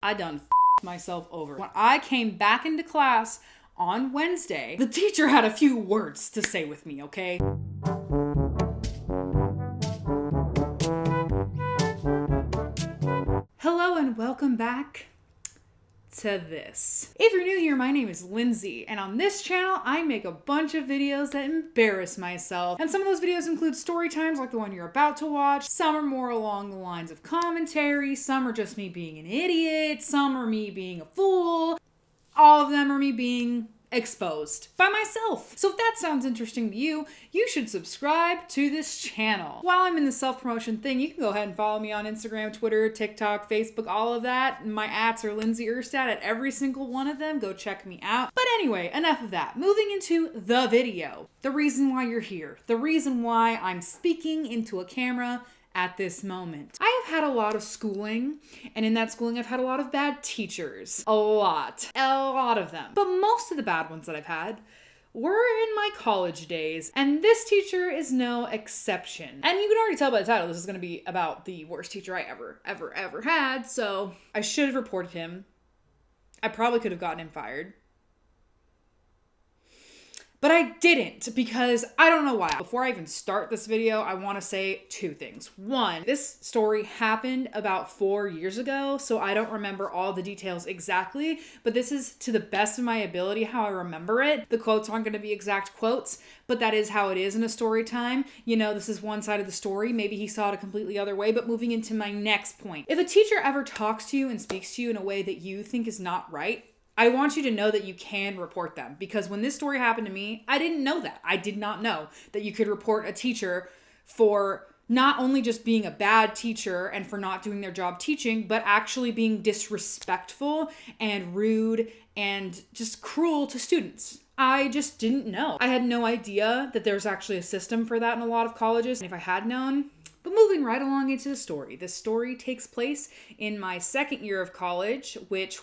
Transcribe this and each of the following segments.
I done f***ed myself over. When I came back into class on Wednesday, the teacher had a few words to say with me, okay? Hello and welcome back to this. If you're new here, my name is Lindsay, and on this channel, I make a bunch of videos that embarrass myself. And some of those videos include story times like the one you're about to watch. Some are more along the lines of commentary. Some are just me being an idiot. Some are me being a fool. All of them are me being exposed by myself. So if that sounds interesting to you, you should subscribe to this channel. While I'm in the self-promotion thing, you can go ahead and follow me on Instagram, Twitter, TikTok, Facebook, all of that. My ats are Lindsay Erstad at every single one of them. Go check me out. But anyway, enough of that. Moving into the video. The reason why you're here. The reason why I'm speaking into a camera at this moment. I have had a lot of schooling, and in that schooling I've had a lot of bad teachers. A lot of them. But most of the bad ones that I've had were in my college days, and this teacher is no exception. And you can already tell by the title, this is gonna be about the worst teacher I ever had, so I should have reported him. I probably could have gotten him fired. But I didn't, because I don't know why. Before I even start this video, I want to say two things. One, this story happened about 4 years ago, so I don't remember all the details exactly, but this is to the best of my ability how I remember it. The quotes aren't going to be exact quotes, but that is how it is in a story time. You know, this is one side of the story. Maybe he saw it a completely other way, but moving into my next point. If a teacher ever talks to you and speaks to you in a way that you think is not right, I want you to know that you can report them, because when this story happened to me, I didn't know that. I did not know that you could report a teacher for not only just being a bad teacher and for not doing their job teaching, but actually being disrespectful and rude and just cruel to students. I just didn't know. I had no idea that there's actually a system for that in a lot of colleges. And if I had known, but moving right along into the story. This story takes place in my second year of college, which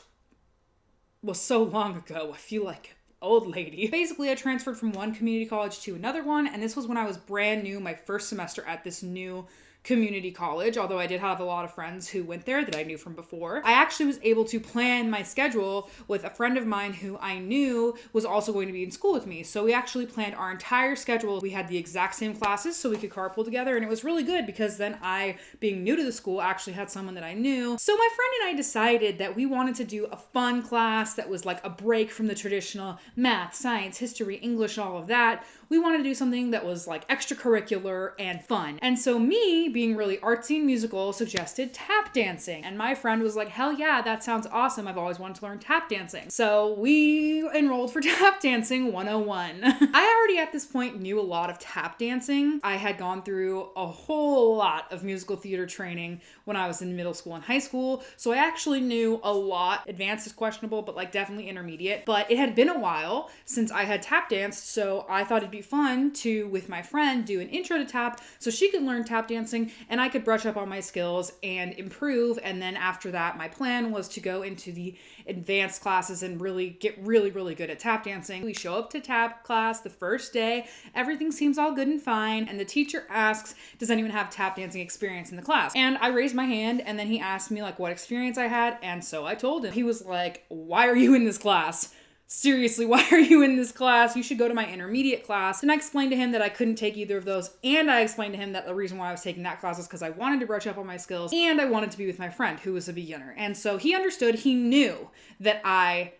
was so long ago. I feel like an old lady. Basically, I transferred from one community college to another one, and this was when I was brand new, my first semester at this new community college, although I did have a lot of friends who went there that I knew from before. I actually was able to plan my schedule with a friend of mine who I knew was also going to be in school with me. So we actually planned our entire schedule. We had the exact same classes so we could carpool together, and it was really good because then I, being new to the school, actually had someone that I knew. So my friend and I decided that we wanted to do a fun class that was like a break from the traditional math, science, history, English, all of that. We wanted to do something that was like extracurricular and fun. And so me, being really artsy and musical, suggested tap dancing. And my friend was like, hell yeah, that sounds awesome. I've always wanted to learn tap dancing. So we enrolled for tap dancing 101. I already at this point knew a lot of tap dancing. I had gone through a whole lot of musical theater training when I was in middle school and high school. So I actually knew a lot. Advanced is questionable, but like definitely intermediate. But it had been a while since I had tap danced, so I thought it'd be fun to, with my friend, do an intro to tap so she could learn tap dancing and I could brush up on my skills and improve. And then after that, my plan was to go into the advanced classes and really get really good at tap dancing. We show up to tap class the first day. Everything seems all good and fine. And the teacher asks, does anyone have tap dancing experience in the class? And I raised my hand, and then he asked me like what experience I had. And so I told him. He was like, why are you in this class? Seriously, why are you in this class? You should go to my intermediate class. And I explained to him that I couldn't take either of those. And I explained to him that the reason why I was taking that class was because I wanted to brush up on my skills and I wanted to be with my friend who was a beginner. And so he understood. He knew that I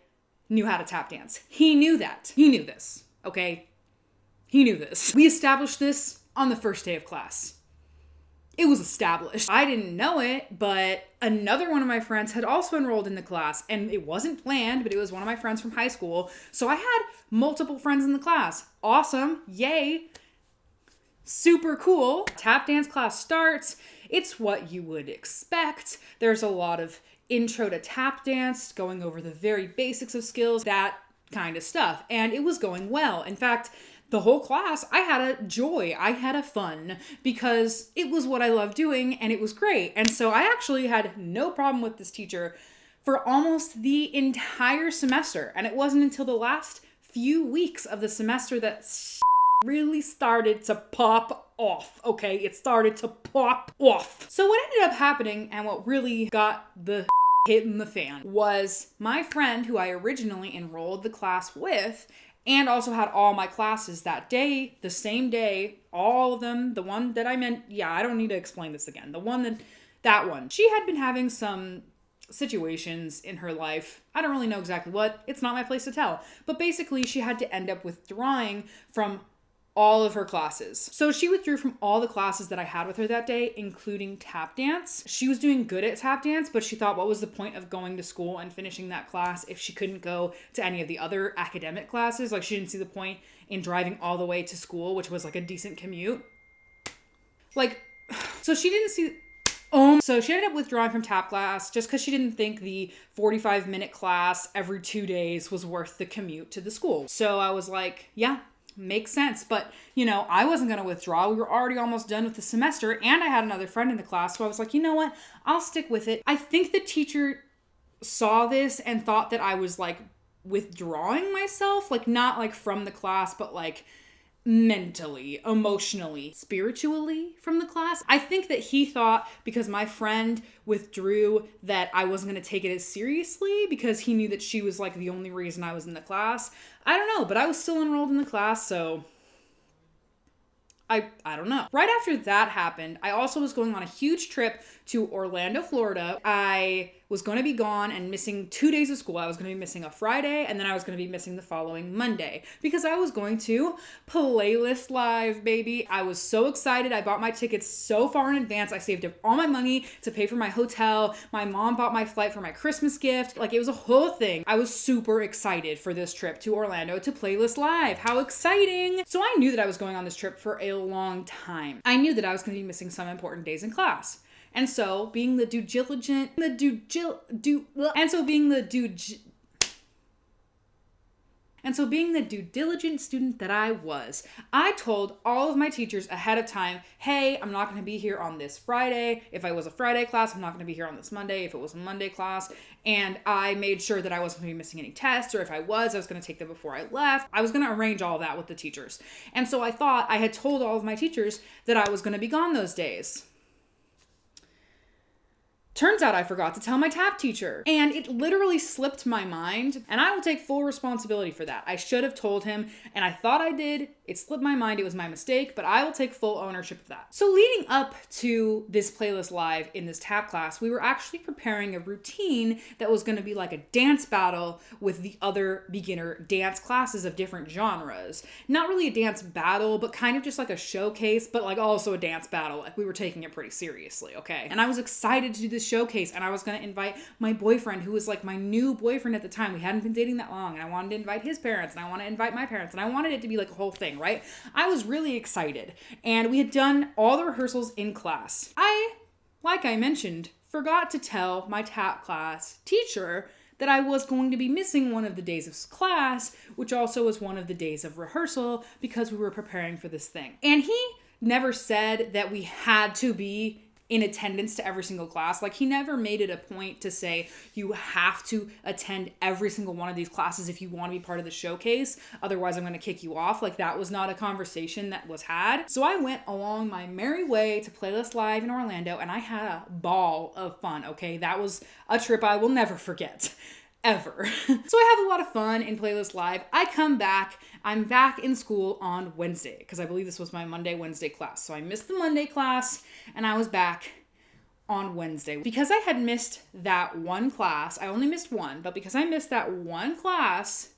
knew how to tap dance. He knew that. He knew this, okay? He knew this. We established this on the first day of class. It was established. I didn't know it, but another one of my friends had also enrolled in the class, and it wasn't planned, but it was one of my friends from high school. So I had multiple friends in the class. Awesome. Yay. Super cool. Tap dance class starts. It's what you would expect. There's a lot of intro to tap dance, going over the very basics of skills, that kind of stuff. And it was going well. In fact, the whole class, I had a joy. I had a fun because it was what I loved doing and it was great. And so I actually had no problem with this teacher for almost the entire semester. And it wasn't until the last few weeks of the semester that really started to pop off, okay? It started to pop off. So what ended up happening and what really got the hitting the fan was my friend who I originally enrolled the class with and also had all my classes that day, the same day, all of them, the one that I meant, yeah, I don't need to explain this again. That one. She had been having some situations in her life. I don't really know exactly what. It's not my place to tell. But basically, she had to end up withdrawing from all of her classes. So she withdrew from all the classes that I had with her that day, including tap dance. She was doing good at tap dance, but she thought, what was the point of going to school and finishing that class if she couldn't go to any of the other academic classes? Like, she didn't see the point in driving all the way to school, which was like a decent commute. Like, so she didn't see... So she ended up withdrawing from tap class just because she didn't think the 45-minute class every 2 days was worth the commute to the school. So I was like, yeah, makes sense. But, you know, I wasn't going to withdraw. We were already almost done with the semester and I had another friend in the class. So I was like, you know what? I'll stick with it. I think the teacher saw this and thought that I was like withdrawing myself, like not like from the class, but like mentally, emotionally, spiritually from the class. I think that he thought because my friend withdrew that I wasn't going to take it as seriously because he knew that she was like the only reason I was in the class. I don't know, but I was still enrolled in the class, so I don't know. Right after that happened, I also was going on a huge trip to Orlando, Florida. I was going to be gone and missing 2 days of school. I was going to be missing a Friday and then I was going to be missing the following Monday because I was going to Playlist Live, baby. I was so excited. I bought my tickets so far in advance. I saved up all my money to pay for my hotel. My mom bought my flight for my Christmas gift. Like, it was a whole thing. I was super excited for this trip to Orlando to Playlist Live. How exciting. So I knew that I was going on this trip for a long time. I knew that I was going to be missing some important days in class. And so being the due diligent student that I was, I told all of my teachers ahead of time, hey, I'm not going to be here on this Friday. If I was a Friday class, I'm not going to be here on this Monday. If it was a Monday class, and I made sure that I wasn't going to be missing any tests, or if I was going to take them before I left. I was going to arrange all that with the teachers. And so I thought I had told all of my teachers that I was going to be gone those days. Turns out I forgot to tell my tap teacher, and it literally slipped my mind, and I will take full responsibility for that. I should have told him, and I thought I did. It slipped my mind. It was my mistake, but I will take full ownership of that. So leading up to this Playlist Live in this tap class, we were actually preparing a routine that was going to be like a dance battle with the other beginner dance classes of different genres. Not really a dance battle, but kind of just like a showcase, but like also a dance battle. Like, we were taking it pretty seriously, okay? And I was excited to do this showcase, and I was going to invite my boyfriend, who was like my new boyfriend at the time. We hadn't been dating that long, and I wanted to invite his parents, and I wanted to invite my parents, and I wanted it to be like a whole thing, right? I was really excited, and we had done all the rehearsals in class. Like I mentioned, forgot to tell my tap class teacher that I was going to be missing one of the days of class, which also was one of the days of rehearsal because we were preparing for this thing. And he never said that we had to be in attendance to every single class. Like, he never made it a point to say you have to attend every single one of these classes if you want to be part of the showcase. Otherwise, I'm going to kick you off. Like, that was not a conversation that was had. So I went along my merry way to Playlist Live in Orlando, and I had a ball of fun, okay? That was a trip I will never forget. Ever. So I have a lot of fun in Playlist Live. I come back. I'm back in school on Wednesday because I believe this was my Wednesday class. So I missed the Monday class and I was back on Wednesday. Because I had missed that one class, I only missed one, but because I missed that one class,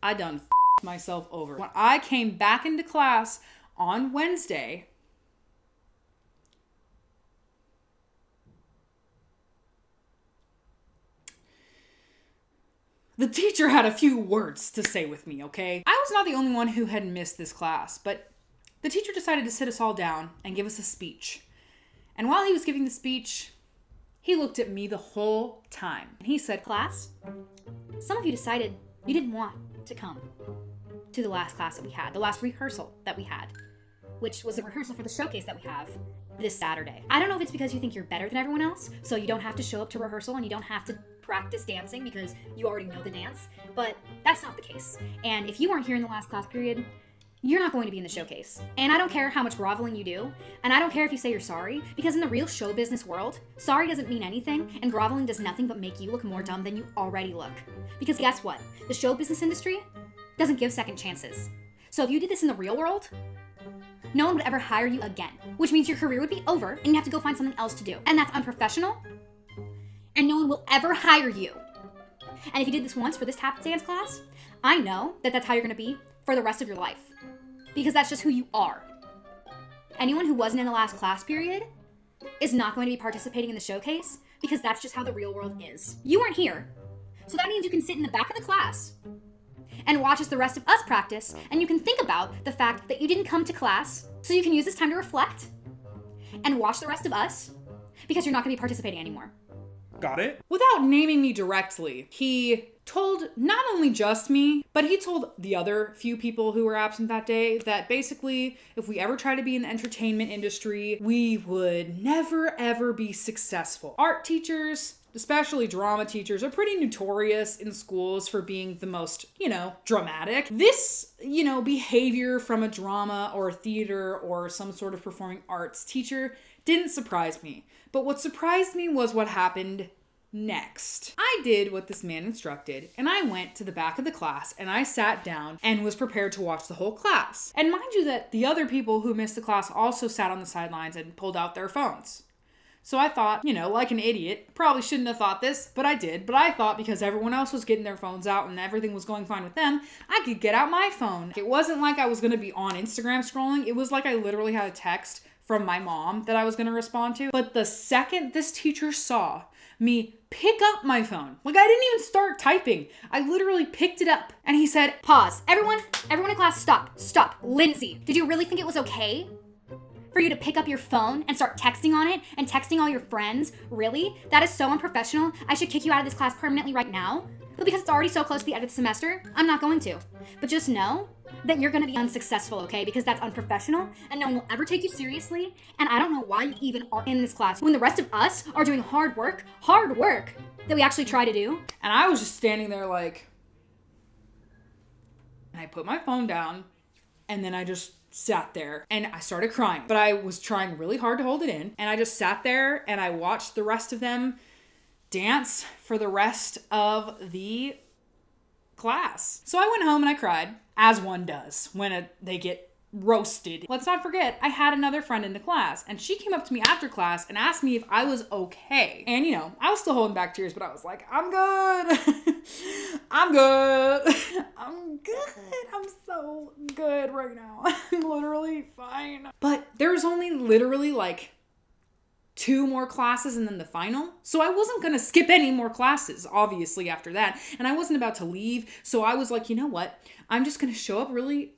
I done f***ed myself over. When I came back into class on Wednesday, the teacher had a few words to say with me, okay? I was not the only one who had missed this class, but the teacher decided to sit us all down and give us a speech. And while he was giving the speech, he looked at me the whole time. And he said, "Class, some of you decided you didn't want to come to the last class that we had, the last rehearsal that we had, which was a rehearsal for the showcase that we have this Saturday. I don't know if it's because you think you're better than everyone else, so you don't have to show up to rehearsal and you don't have to practice dancing because you already know the dance, but that's not the case. And if you weren't here in the last class period, you're not going to be in the showcase. And I don't care how much groveling you do, and I don't care if you say you're sorry, because in the real show business world, sorry doesn't mean anything, and groveling does nothing but make you look more dumb than you already look. Because guess what? The show business industry doesn't give second chances. So if you did this in the real world, no one would ever hire you again, which means your career would be over and you have to go find something else to do. And that's unprofessional, and no one will ever hire you. And if you did this once for this tap dance class, I know that that's how you're gonna be for the rest of your life. Because that's just who you are. Anyone who wasn't in the last class period is not going to be participating in the showcase because that's just how the real world is. You weren't here, so that means you can sit in the back of the class and watch as the rest of us practice, and you can think about the fact that you didn't come to class, so you can use this time to reflect and watch the rest of us because you're not going to be participating anymore. Got it? Without naming me directly, he told not only just me, but he told the other few people who were absent that day that basically, if we ever try to be in the entertainment industry, we would never ever be successful. Art teachers, especially drama teachers, are pretty notorious in schools for being the most, dramatic. This, behavior from a drama or theater or some sort of performing arts teacher didn't surprise me. But what surprised me was what happened next. I did what this man instructed, and I went to the back of the class and I sat down and was prepared to watch the whole class. And mind you that the other people who missed the class also sat on the sidelines and pulled out their phones. So I thought, like an idiot, probably shouldn't have thought this, but I did. But I thought because everyone else was getting their phones out and everything was going fine with them, I could get out my phone. It wasn't like I was going to be on Instagram scrolling. It was like I literally had a text from my mom that I was going to respond to. But the second this teacher saw me pick up my phone, like I didn't even start typing, I literally picked it up, and he said, Pause. Everyone in class, stop. Lindsay, did you really think it was okay for you to pick up your phone and start texting on it and texting all your friends? Really? That is so unprofessional. I should kick you out of this class permanently right now. But because it's already so close to the end of the semester, I'm not going to. But just know that you're gonna be unsuccessful, okay? Because that's unprofessional and no one will ever take you seriously. And I don't know why you even are in this class when the rest of us are doing hard work that we actually try to do. And I was just standing there like, and I put my phone down and then I just sat there and I started crying, but I was trying really hard to hold it in. And I just sat there and I watched the rest of them dance for the rest of the class. So I went home and I cried, as one does when they get roasted. Let's not forget, I had another friend in the class and she came up to me after class and asked me if I was okay. And I was still holding back tears, but I was like, I'm good. I'm good. I'm good. I'm so good right now. I'm literally fine. But there's only literally like 2 more classes and then the final. So I wasn't going to skip any more classes, obviously, after that. And I wasn't about to leave. So I was like, you know what? I'm just going to show up really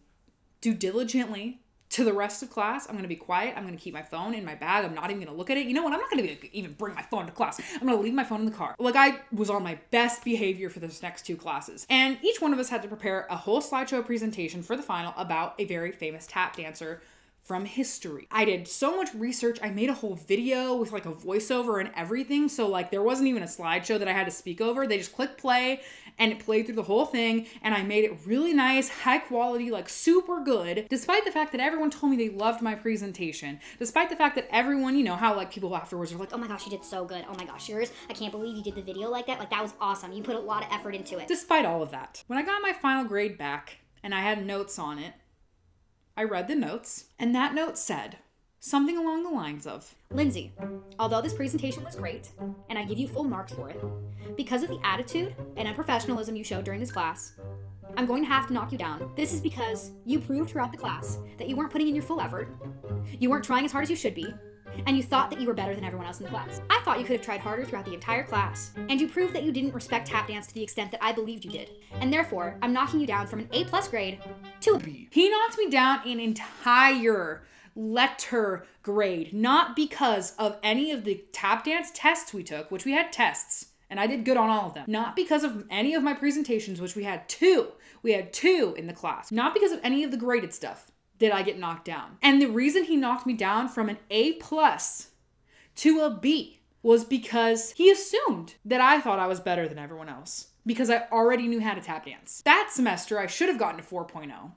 do diligently to the rest of class. I'm going to be quiet. I'm going to keep my phone in my bag. I'm not even going to look at it. You know what? I'm not going to even bring my phone to class. I'm going to leave my phone in the car. Like I was on my best behavior for this next 2 classes. And each one of us had to prepare a whole slideshow presentation for the final about a very famous tap dancer from history. I did so much research. I made a whole video with like a voiceover and everything. So like there wasn't even a slideshow that I had to speak over. They just clicked play and it played through the whole thing. And I made it really nice, high quality, like super good. Despite the fact that everyone told me they loved my presentation. Despite the fact that everyone, how like people afterwards are like, Oh my gosh, you did so good. Oh my gosh, yours, I can't believe you did the video like that. Like that was awesome. You put a lot of effort into it. Despite all of that, when I got my final grade back and I had notes on it, I read the notes, and that note said something along the lines of, Lindsay, although this presentation was great, and I give you full marks for it, because of the attitude and unprofessionalism you showed during this class, I'm going to have to knock you down. This is because you proved throughout the class that you weren't putting in your full effort, you weren't trying as hard as you should be, and you thought that you were better than everyone else in the class. I thought you could have tried harder throughout the entire class, and you proved that you didn't respect tap dance to the extent that I believed you did. And therefore, I'm knocking you down from an A+ grade to a B. He knocked me down an entire letter grade, not because of any of the tap dance tests we took, which we had tests, and I did good on all of them. Not because of any of my presentations, which we had 2. We had 2 in the class. Not because of any of the graded stuff did I get knocked down. And the reason he knocked me down from an A+ to a B was because he assumed that I thought I was better than everyone else because I already knew how to tap dance. That semester, I should have gotten a 4.0.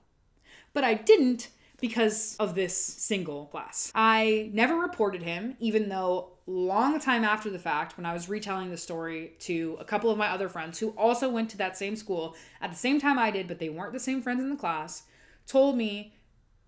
but I didn't because of this single class. I never reported him, even though long time after the fact, when I was retelling the story to a couple of my other friends who also went to that same school at the same time I did, but they weren't the same friends in the class, told me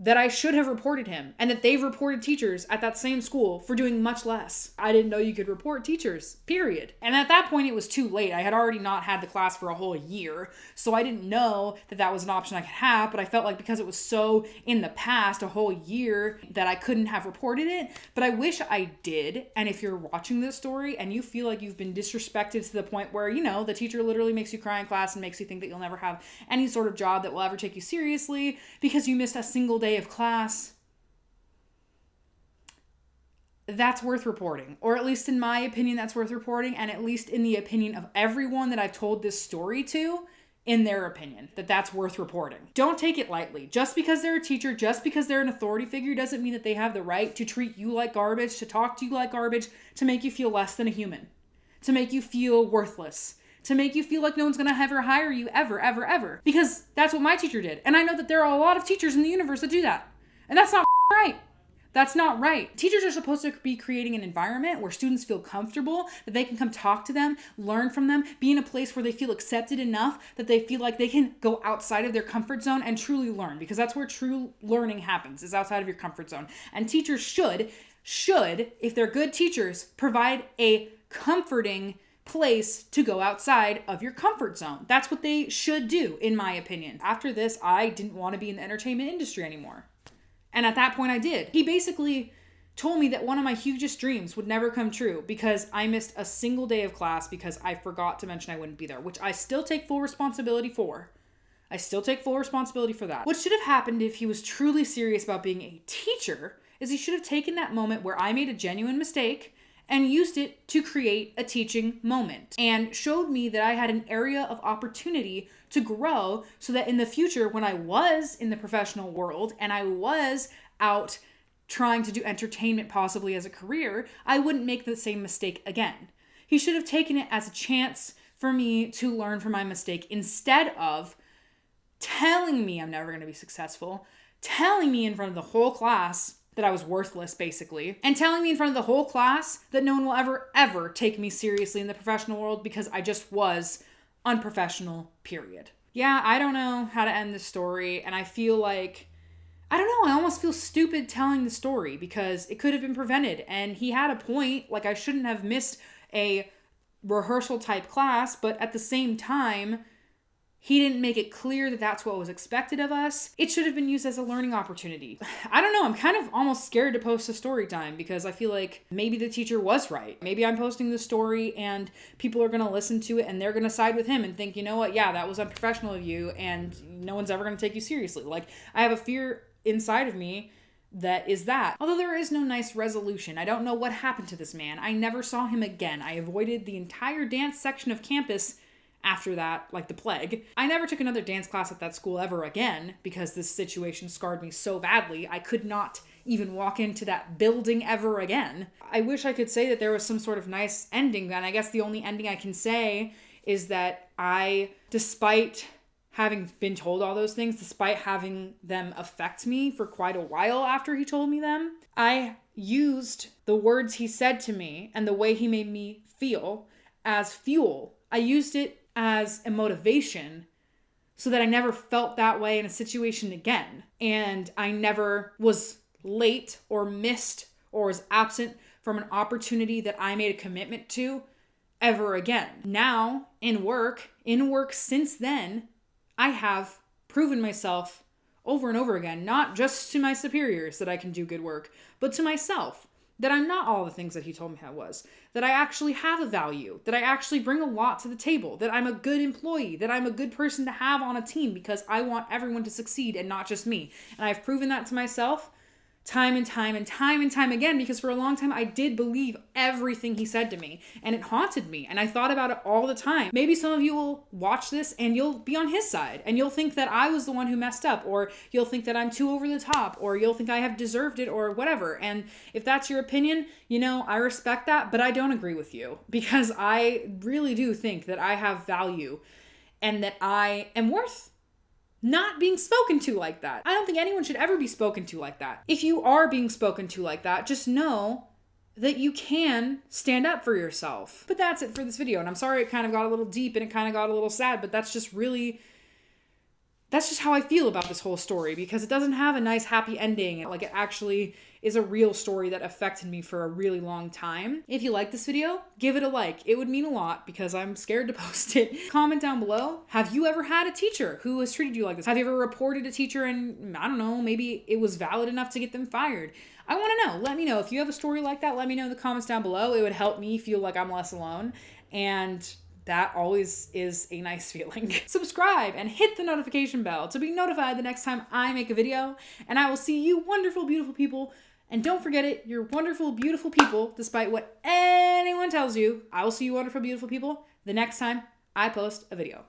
that I should have reported him and that they've reported teachers at that same school for doing much less. I didn't know you could report teachers, period. And at that point, it was too late. I had already not had the class for a whole year, so I didn't know that that was an option I could have, but I felt like because it was so in the past, a whole year, that I couldn't have reported it. But I wish I did. And if you're watching this story and you feel like you've been disrespected to the point where, you know, the teacher literally makes you cry in class and makes you think that you'll never have any sort of job that will ever take you seriously because you missed a single day of class, that's worth reporting. Or at least in my opinion, that's worth reporting. And at least in the opinion of everyone that I've told this story to, in their opinion, that's worth reporting. Don't take it lightly. Just because they're a teacher, just because they're an authority figure, doesn't mean that they have the right to treat you like garbage, to talk to you like garbage, to make you feel less than a human, to make you feel worthless, to make you feel like no one's gonna ever hire you ever, ever, ever. Because that's what my teacher did. And I know that there are a lot of teachers in the universe that do that. And that's not right. That's not right. Teachers are supposed to be creating an environment where students feel comfortable, that they can come talk to them, learn from them, be in a place where they feel accepted enough that they feel like they can go outside of their comfort zone and truly learn. Because that's where true learning happens, is outside of your comfort zone. And teachers should, if they're good teachers, provide a comforting place to go outside of your comfort zone. That's what they should do, in my opinion. After this, I didn't want to be in the entertainment industry anymore. And at that point I did. He basically told me that one of my hugest dreams would never come true because I missed a single day of class because I forgot to mention I wouldn't be there, which I still take full responsibility for. I still take full responsibility for that. What should have happened if he was truly serious about being a teacher is he should have taken that moment where I made a genuine mistake and used it to create a teaching moment and showed me that I had an area of opportunity to grow so that in the future, when I was in the professional world and I was out trying to do entertainment possibly as a career, I wouldn't make the same mistake again. He should have taken it as a chance for me to learn from my mistake instead of telling me I'm never going to be successful, telling me in front of the whole class that I was worthless, basically, and telling me in front of the whole class that no one will ever take me seriously in the professional world because I just was unprofessional, period. Yeah, I don't know how to end this story, and I feel like, I don't know, I almost feel stupid telling the story because it could have been prevented, and he had a point, like I shouldn't have missed a rehearsal type class, but at the same time, he didn't make it clear that that's what was expected of us. It should have been used as a learning opportunity. I don't know, I'm kind of almost scared to post a story time because I feel like maybe the teacher was right. Maybe I'm posting the story and people are gonna listen to it and they're gonna side with him and think, you know what, yeah, that was unprofessional of you and no one's ever gonna take you seriously. Like, I have a fear inside of me that is that. Although there is no nice resolution. I don't know what happened to this man. I never saw him again. I avoided the entire dance section of campus after that, like the plague. I never took another dance class at that school ever again because this situation scarred me so badly. I could not even walk into that building ever again. I wish I could say that there was some sort of nice ending, and I guess the only ending I can say is that I, despite having been told all those things, despite having them affect me for quite a while after he told me them, I used the words he said to me and the way he made me feel as fuel. I used it as a motivation so that I never felt that way in a situation again. And I never was late or missed or was absent from an opportunity that I made a commitment to ever again. Now, in work since then, I have proven myself over and over again, not just to my superiors that I can do good work, but to myself, that I'm not all the things that he told me I was, that I actually have a value, that I actually bring a lot to the table, that I'm a good employee, that I'm a good person to have on a team because I want everyone to succeed and not just me. And I've proven that to myself time and time and time and time again because for a long time I did believe everything he said to me and it haunted me and I thought about it all the time. Maybe some of you will watch this and you'll be on his side and you'll think that I was the one who messed up, or you'll think that I'm too over the top, or you'll think I have deserved it or whatever. And if that's your opinion, you know, I respect that, but I don't agree with you because I really do think that I have value and that I am worth not being spoken to like that. I don't think anyone should ever be spoken to like that. If you are being spoken to like that, just know that you can stand up for yourself. But that's it for this video. And I'm sorry it kind of got a little deep and it kind of got a little sad, but that's just how I feel about this whole story, because it doesn't have a nice happy ending. Like, it actually is a real story that affected me for a really long time. If you like this video, give it a like. It would mean a lot because I'm scared to post it. Comment down below. Have you ever had a teacher who has treated you like this? Have you ever reported a teacher and, I don't know, maybe it was valid enough to get them fired? I want to know. Let me know. If you have a story like that, let me know in the comments down below. It would help me feel like I'm less alone. And that always is a nice feeling. Subscribe and hit the notification bell to be notified the next time I make a video. And I will see you wonderful, beautiful people. And don't forget it, you're wonderful, beautiful people, despite what anyone tells you. I will see you wonderful, beautiful people the next time I post a video.